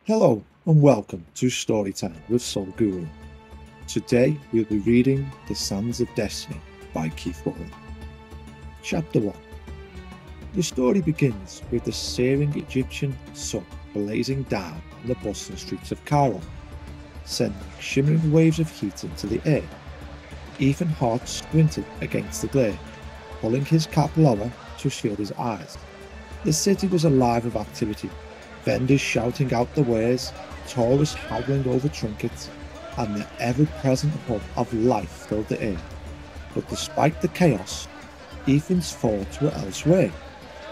Hello and welcome to Storytime with Soul Guru. Today we'll be reading The Sands of Destiny by Keith Wallen. Chapter 1. The story begins with the searing Egyptian sun blazing down on the bustling streets of Cairo, sending shimmering waves of heat into the air. Ethan's heart squinted against the glare, pulling his cap lower to shield his eyes. The city was alive with activity, vendors shouting out the wares, tourists haggling over trinkets, and the ever-present hum of life filled the air. But despite the chaos, Ethan's thoughts were elsewhere,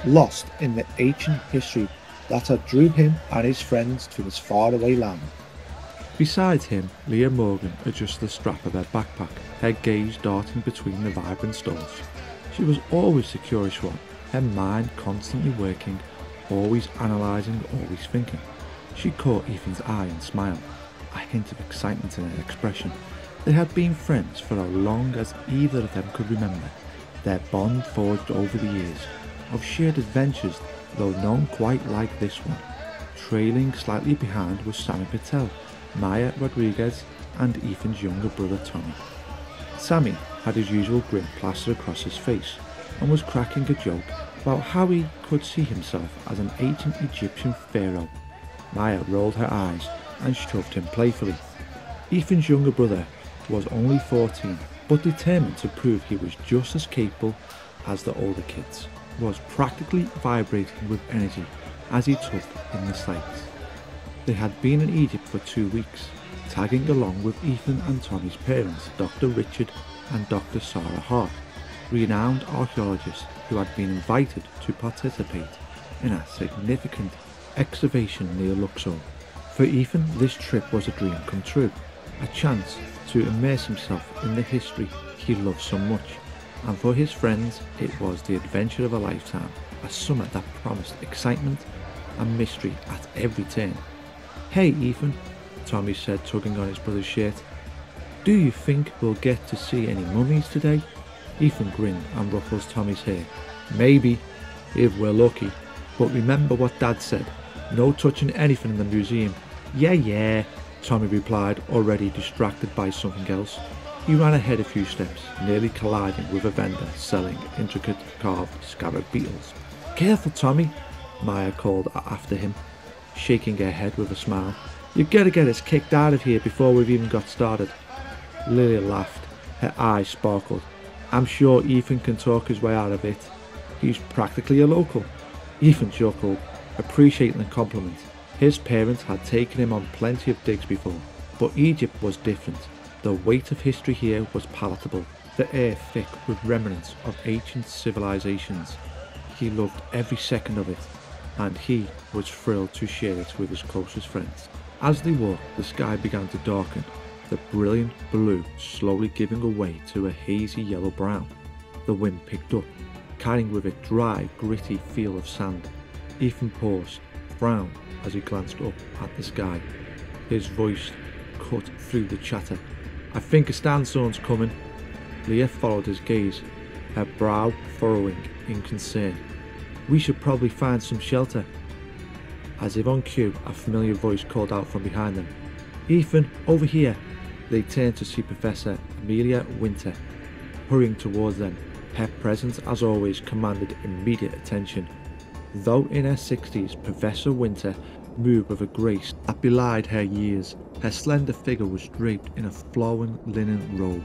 lost in the ancient history that had drew him and his friends to this faraway land. Beside him, Leah Morgan adjusted the strap of her backpack, her gaze darting between the vibrant stores. She was always the curious one, her mind constantly working, always analysing, always thinking. She caught Ethan's eye and smiled, a hint of excitement in her expression. They had been friends for as long as either of them could remember, their bond forged over the years, of shared adventures, though none quite like this one. Trailing slightly behind was Sammy Patel, Maya Rodriguez, and Ethan's younger brother Tommy. Sammy had his usual grin plastered across his face, and was cracking a joke about how he could see himself as an ancient Egyptian pharaoh. Maya rolled her eyes and shoved him playfully. Ethan's younger brother was only 14, but determined to prove he was just as capable as the older kids, was practically vibrating with energy as he took in the sights. They had been in Egypt for 2 weeks, tagging along with Ethan and Tommy's parents, Dr. Richard and Dr. Sarah Hart, renowned archaeologists who had been invited to participate in a significant excavation near Luxor. For Ethan, this trip was a dream come true, a chance to immerse himself in the history he loved so much, and for his friends it was the adventure of a lifetime, a summer that promised excitement and mystery at every turn. "Hey Ethan," Tommy said, tugging on his brother's shirt, "do you think we'll get to see any mummies today?" Ethan grinned and ruffles Tommy's hair. "Maybe, if we're lucky. But remember what Dad said, no touching anything in the museum." Yeah, Tommy replied, already distracted by something else. He ran ahead a few steps, nearly colliding with a vendor selling intricate carved scarab beetles. "Careful, Tommy," Maya called after him, shaking her head with a smile. "You've got to get us kicked out of here before we've even got started." Lilia laughed, her eyes sparkled. "I'm sure Ethan can talk his way out of it. He's practically a local." Ethan chuckled, appreciating the compliment. His parents had taken him on plenty of digs before, but Egypt was different. The weight of history here was palatable, the air thick with remnants of ancient civilizations. He loved every second of it, and he was thrilled to share it with his closest friends. As they walked, the sky began to darken, the brilliant blue slowly giving way to a hazy yellow-brown. The wind picked up, carrying with it dry, gritty feel of sand. Ethan paused, frowned as he glanced up at the sky. His voice cut through the chatter. "I think a sandstorm's coming." Leah followed his gaze, her brow furrowing in concern. "We should probably find some shelter." As if on cue, a familiar voice called out from behind them. "Ethan, over here!" They turned to see Professor Amelia Winter hurrying towards them. Her presence, as always, commanded immediate attention. Though in her 60s, Professor Winter moved with a grace that belied her years. Her slender figure was draped in a flowing linen robe.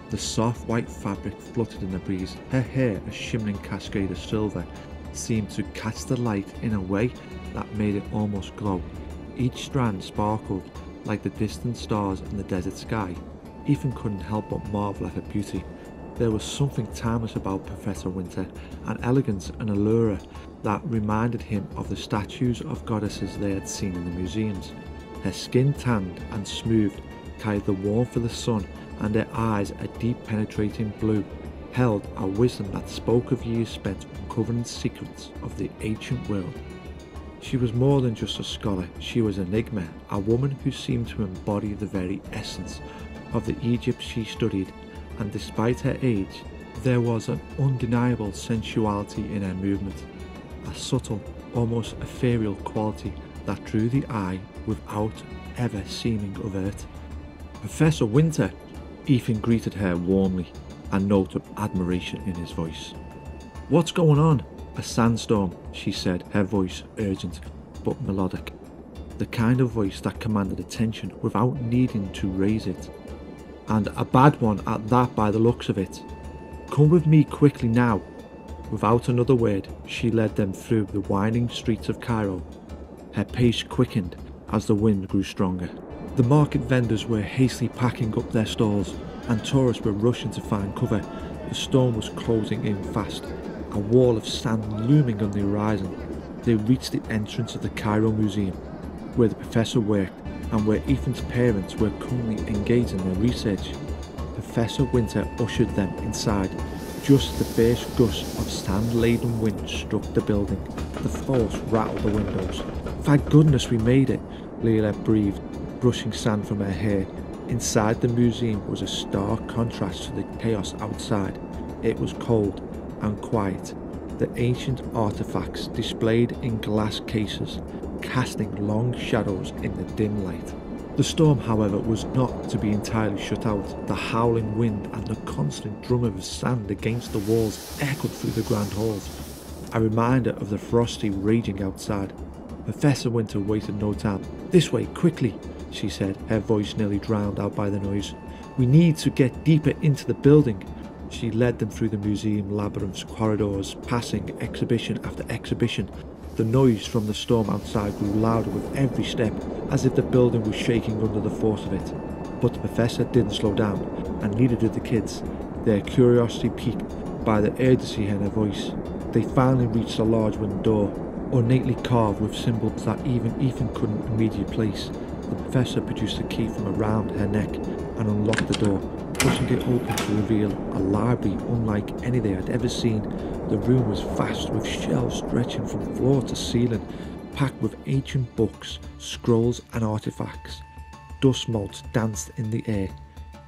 The soft white fabric fluttered in the breeze. Her hair, a shimmering cascade of silver, seemed to catch the light in a way that made it almost glow. Each strand sparkled like the distant stars in the desert sky. Ethan couldn't help but marvel at her beauty. There was something timeless about Professor Winter, an elegance and allure that reminded him of the statues of goddesses they had seen in the museums. Her skin, tanned and smoothed, carried the warmth of the sun, and her eyes, a deep penetrating blue, held a wisdom that spoke of years spent uncovering secrets of the ancient world. She was more than just a scholar, she was an enigma, a woman who seemed to embody the very essence of the Egypt she studied, and despite her age, There was an undeniable sensuality in her movement, a subtle, almost ethereal quality that drew the eye without ever seeming overt. "Professor Winter!" Ethan greeted her warmly, a note of admiration in his voice. "What's going on?" "A sandstorm," she said, her voice urgent but melodic. The kind of voice that commanded attention without needing to raise it. "And a bad one at that by the looks of it. Come with me quickly now." Without another word, she led them through the winding streets of Cairo. Her pace quickened as the wind grew stronger. The market vendors were hastily packing up their stalls, and tourists were rushing to find cover. The storm was closing in fast, a wall of sand looming on the horizon. They reached the entrance of the Cairo Museum, where the professor worked and where Ethan's parents were currently engaged in their research. Professor Winter ushered them inside. Just the first gust of sand-laden wind struck the building. The force rattled the windows. "Thank goodness we made it," Leela breathed, brushing sand from her hair. Inside the museum was a stark contrast to the chaos outside. It was cold and quiet, the ancient artifacts displayed in glass cases, casting long shadows in the dim light. The storm, however, was not to be entirely shut out. The howling wind and the constant drum of sand against the walls echoed through the grand halls, a reminder of the frosty raging outside. Professor Winter waited no time. "This way, quickly," she said, her voice nearly drowned out by the noise. "We need to get deeper into the building." She led them through the museum labyrinth's corridors, passing exhibition after exhibition. The noise from the storm outside grew louder with every step, as if the building was shaking under the force of it. But the professor didn't slow down, and neither did the kids, their curiosity piqued by the urgency in her voice. They finally reached a large wooden door, ornately carved with symbols that even Ethan couldn't immediately place. The professor produced a key from around her neck and unlocked the door, pushing it open to reveal a library unlike any they had ever seen. The room was vast, with shelves stretching from floor to ceiling, packed with ancient books, scrolls and artifacts. Dust motes danced in the air,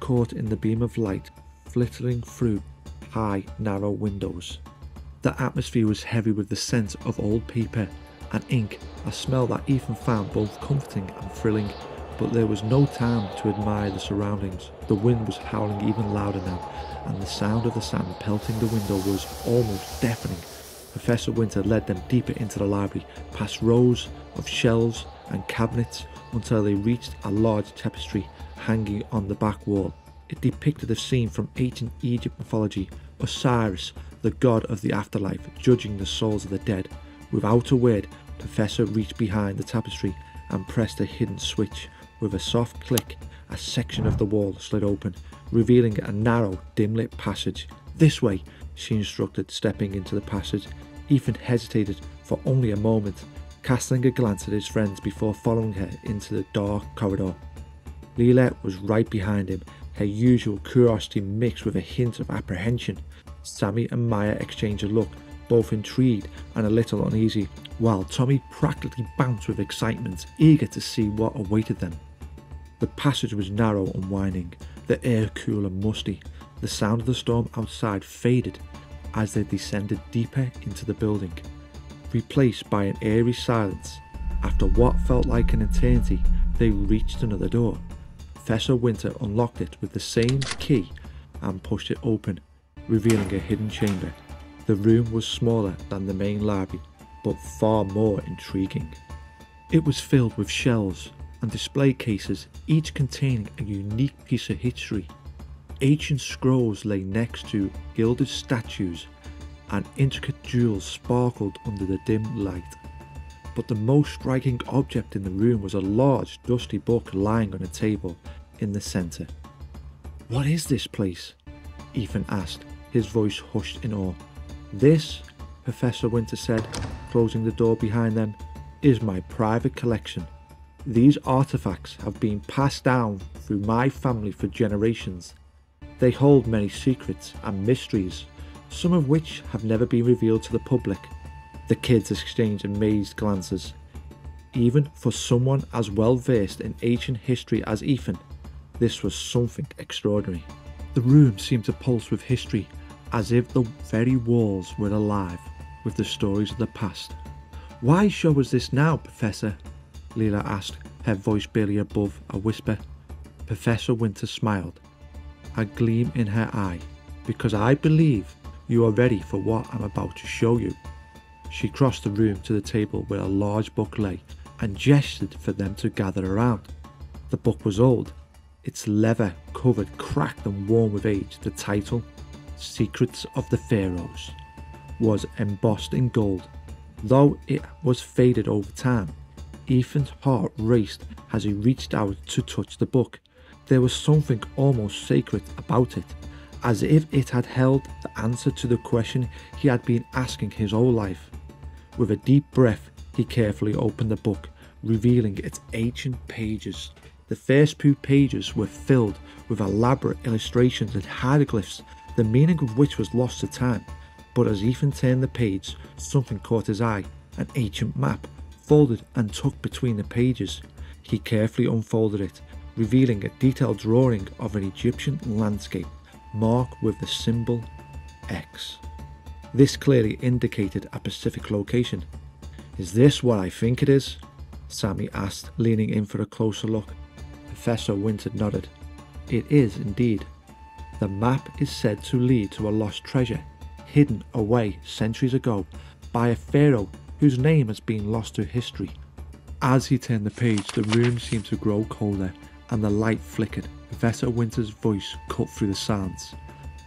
caught in the beam of light filtering through high, narrow windows. The atmosphere was heavy with the scent of old paper and ink, a smell that Ethan found both comforting and thrilling. But there was no time to admire the surroundings. The wind was howling even louder now, and the sound of the sand pelting the window was almost deafening. Professor Winter led them deeper into the library, past rows of shelves and cabinets, until they reached a large tapestry hanging on the back wall. It depicted a scene from ancient Egypt mythology: Osiris, the god of the afterlife, judging the souls of the dead. Without a word, Professor reached behind the tapestry and pressed a hidden switch. With a soft click, a section of the wall slid open, revealing a narrow, dim-lit passage. "This way," she instructed, stepping into the passage. Ethan hesitated for only a moment, casting a glance at his friends before following her into the dark corridor. Leela was right behind him, her usual curiosity mixed with a hint of apprehension. Sammy and Maya exchanged a look, both intrigued and a little uneasy, while Tommy practically bounced with excitement, eager to see what awaited them. The passage was narrow and winding, the air cool and musty. The sound of the storm outside faded as they descended deeper into the building, replaced by an eerie silence. After what felt like an eternity, they reached another door. Professor Winter unlocked it with the same key and pushed it open, revealing a hidden chamber. The room was smaller than the main library, but far more intriguing. It was filled with shelves and display cases, each containing a unique piece of history. Ancient scrolls lay next to gilded statues, and intricate jewels sparkled under the dim light. But the most striking object in the room was a large, dusty book lying on a table in the centre. "What is this place?" Ethan asked, his voice hushed in awe. "This," Professor Winter said, closing the door behind them, "is my private collection. These artifacts have been passed down through my family for generations. They hold many secrets and mysteries, some of which have never been revealed to the public." The kids exchanged amazed glances. Even for someone as well versed in ancient history as Ethan, this was something extraordinary. The room seemed to pulse with history, as if the very walls were alive with the stories of the past. "Why show us this now, Professor?" Leela asked, her voice barely above a whisper. Professor Winter smiled, a gleam in her eye. "Because I believe you are ready for what I'm about to show you." She crossed the room to the table where a large book lay and gestured for them to gather around. The book was old, its leather covered, cracked and worn with age. The title, Secrets of the Pharaohs, was embossed in gold. Though it was faded over time, Ethan's heart raced as he reached out to touch the book. There was something almost sacred about it, as if it had held the answer to the question he had been asking his whole life. With a deep breath, he carefully opened the book, revealing its ancient pages. The first few pages were filled with elaborate illustrations and hieroglyphs, the meaning of which was lost to time. But as Ethan turned the page, something caught his eye, an ancient map, folded and tucked between the pages. He carefully unfolded it, revealing a detailed drawing of an Egyptian landscape, marked with the symbol X. This clearly indicated a specific location. "Is this what I think it is?" Sammy asked, leaning in for a closer look. Professor Winter nodded. "It is indeed. The map is said to lead to a lost treasure, hidden away centuries ago by a pharaoh whose name has been lost to history." As he turned the page, the room seemed to grow colder and the light flickered. Professor Winter's voice cut through the silence.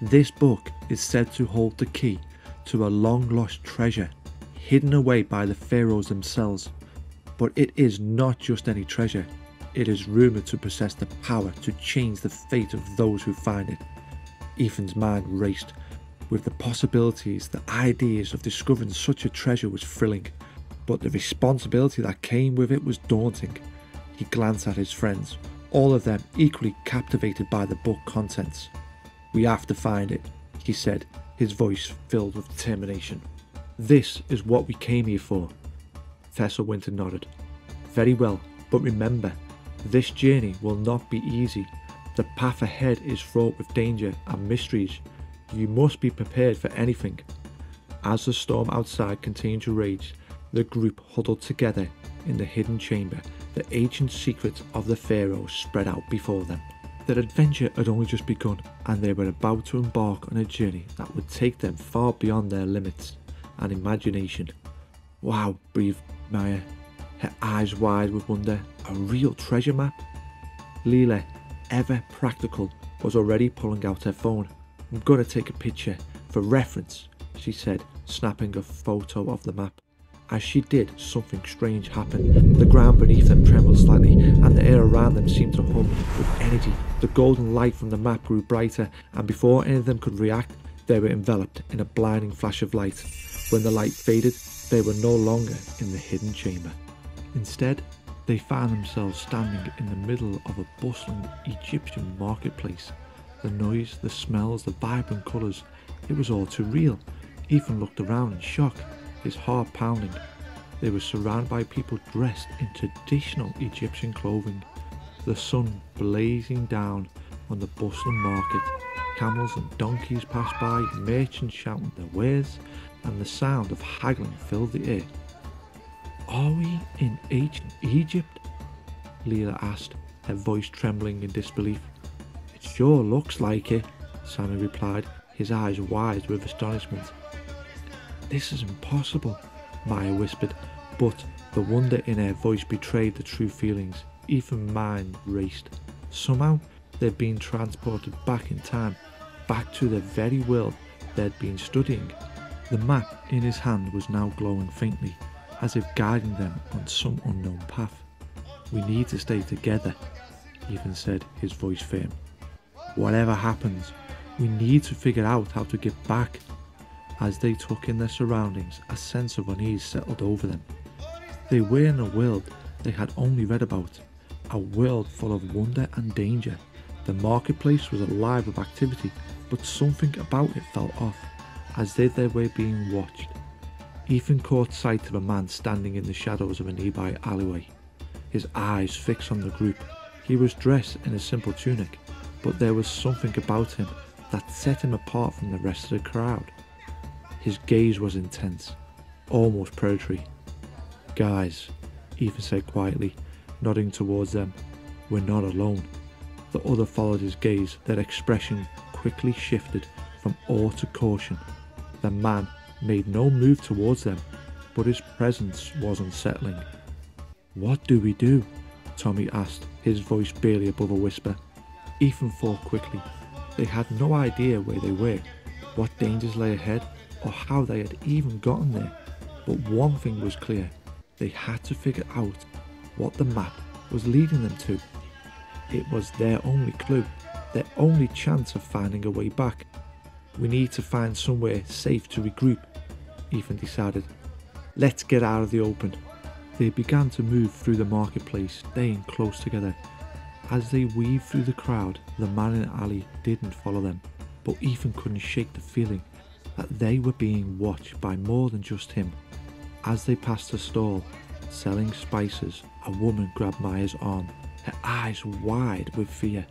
"This book is said to hold the key to a long-lost treasure, hidden away by the pharaohs themselves. But it is not just any treasure. It is rumoured to possess the power to change the fate of those who find it." Ethan's mind raced. With the possibilities, the ideas of discovering such a treasure was thrilling, but the responsibility that came with it was daunting. He glanced at his friends, all of them equally captivated by the book contents. "We have to find it," he said, his voice filled with determination. "This is what we came here for." Professor Winter nodded. "Very well, but remember, this journey will not be easy. The path ahead is fraught with danger and mysteries. You must be prepared for anything." As the storm outside continued to rage, the group huddled together in the hidden chamber. The ancient secrets of the pharaohs spread out before them. Their adventure had only just begun, and they were about to embark on a journey that would take them far beyond their limits and imagination. "Wow," breathed Maya, her eyes wide with wonder. "A real treasure map?" Leela, ever practical, was already pulling out her phone. "I'm gonna take a picture for reference," she said, snapping a photo of the map. As she did, something strange happened. The ground beneath them trembled slightly, and the air around them seemed to hum with energy. The golden light from the map grew brighter, and before any of them could react, they were enveloped in a blinding flash of light. When the light faded, they were no longer in the hidden chamber. Instead, they found themselves standing in the middle of a bustling Egyptian marketplace. The noise, the smells, the vibrant colours, it was all too real. Ethan looked around in shock, his heart pounding. They were surrounded by people dressed in traditional Egyptian clothing. The sun blazing down on the bustling market. Camels and donkeys passed by, merchants shouting their wares, and the sound of haggling filled the air. "Are we in ancient Egypt?" Leela asked, her voice trembling in disbelief. "It sure looks like it," Sammy replied, his eyes wide with astonishment. "This is impossible," Maya whispered, but the wonder in her voice betrayed the true feelings. Ethan's mind raced. Somehow, they'd been transported back in time, back to the very world they'd been studying. The map in his hand was now glowing faintly, as if guiding them on some unknown path. "We need to stay together," Ethan said, his voice firm. "Whatever happens, we need to figure out how to get back." As they took in their surroundings, a sense of unease settled over them. They were in a world they had only read about, a world full of wonder and danger. The marketplace was alive with activity, but something about it felt off, as if they were being watched. Ethan caught sight of a man standing in the shadows of a nearby alleyway, his eyes fixed on the group. He was dressed in a simple tunic, but there was something about him that set him apart from the rest of the crowd. His gaze was intense, almost predatory. "Guys," Ethan said quietly, nodding towards them, "we're not alone." The other followed his gaze. Their expression quickly shifted from awe to caution. The man made no move towards them, but his presence was unsettling. "What do we do?" Tommy asked, his voice barely above a whisper. Ethan thought quickly. They had no idea where they were, what dangers lay ahead, or how they had even gotten there. But one thing was clear. They had to figure out what the map was leading them to. It was their only clue, their only chance of finding a way back. "We need to find somewhere safe to regroup," Ethan decided. "Let's get out of the open." They began to move through the marketplace, staying close together. As they weaved through the crowd, the man in the alley didn't follow them, but Ethan couldn't shake the feeling that they were being watched by more than just him. As they passed a stall selling spices, a woman grabbed Maya's arm, her eyes wide with fear.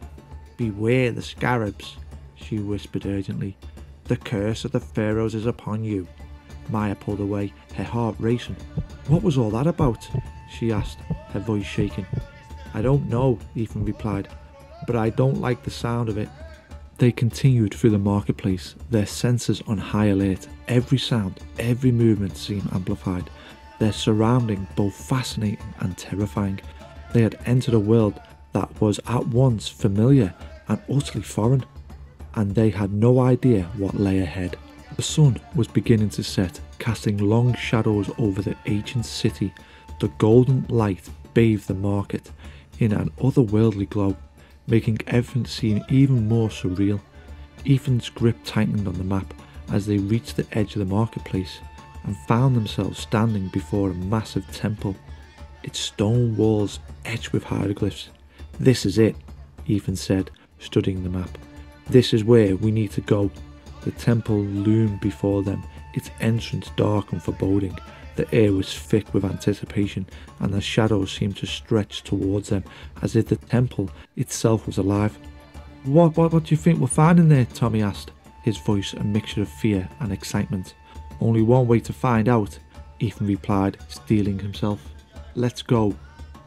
"Beware the scarabs," she whispered urgently. "The curse of the pharaohs is upon you." Maya pulled away, her heart racing. "What was all that about?" she asked, her voice shaking. "I don't know," Ethan replied, "but I don't like the sound of it." They continued through the marketplace, their senses on high alert. Every sound, every movement seemed amplified, their surrounding both fascinating and terrifying. They had entered a world that was at once familiar and utterly foreign, and they had no idea what lay ahead. The sun was beginning to set, casting long shadows over the ancient city. The golden light bathed the market in an otherworldly glow, making everything seem even more surreal. Ethan's grip tightened on the map as they reached the edge of the marketplace and found themselves standing before a massive temple, its stone walls etched with hieroglyphs. "This is it," Ethan said, studying the map. "This is where we need to go." The temple loomed before them, its entrance dark and foreboding. The air was thick with anticipation, and the shadows seemed to stretch towards them as if the temple itself was alive. What do you think we'll find in there?" Tommy asked, his voice a mixture of fear and excitement. "Only one way to find out," Ethan replied, steeling himself. "Let's go."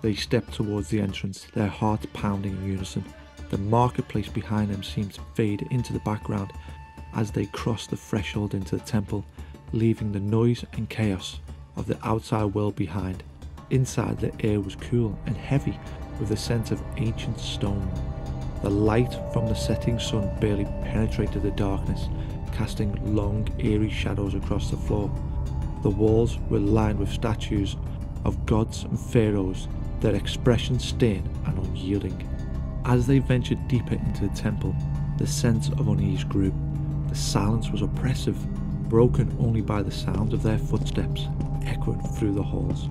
They stepped towards the entrance, their hearts pounding in unison. The marketplace behind them seemed to fade into the background as they crossed the threshold into the temple, leaving the noise and chaos of the outside world behind. Inside, the air was cool and heavy with the scent of ancient stone. The light from the setting sun barely penetrated the darkness, casting long, eerie shadows across the floor. The walls were lined with statues of gods and pharaohs, their expressions stern and unyielding. As they ventured deeper into the temple, the sense of unease grew. The silence was oppressive, broken only by the sound of their footsteps echoing through the halls.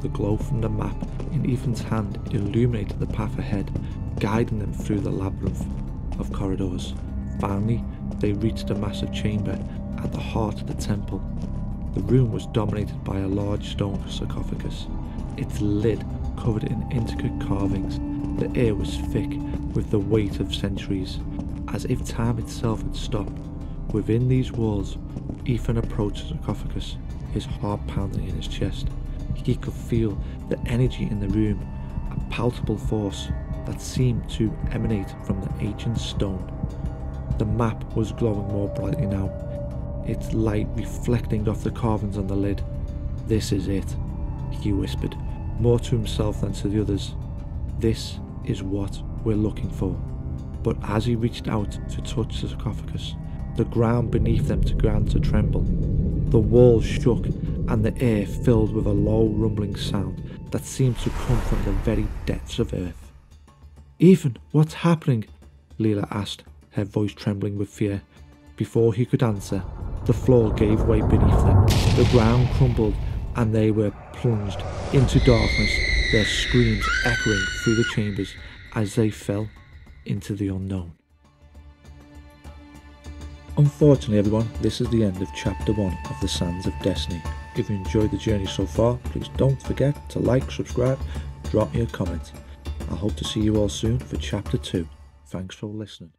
The glow from the map in Ethan's hand illuminated the path ahead, guiding them through the labyrinth of corridors. Finally, they reached a massive chamber at the heart of the temple. The room was dominated by a large stone sarcophagus, its lid covered in intricate carvings. The air was thick with the weight of centuries, as if time itself had stopped. Within these walls, Ethan approached the sarcophagus, his heart pounding in his chest. He could feel the energy in the room, a palpable force that seemed to emanate from the ancient stone. The map was glowing more brightly now, its light reflecting off the carvings on the lid. "This is it," he whispered, more to himself than to the others. "This is what we're looking for." But as he reached out to touch the sarcophagus, the ground beneath them began to tremble. The walls shook and the air filled with a low rumbling sound that seemed to come from the very depths of earth. "Ethan, what's happening?" Leela asked, her voice trembling with fear. Before he could answer, the floor gave way beneath them. The ground crumbled and they were plunged into darkness, their screams echoing through the chambers as they fell into the unknown. Unfortunately everyone, this is the end of chapter 1 of the Sands of Destiny. If you enjoyed the journey so far, please don't forget to like, subscribe, drop me a comment. I hope to see you all soon for chapter 2. Thanks for listening.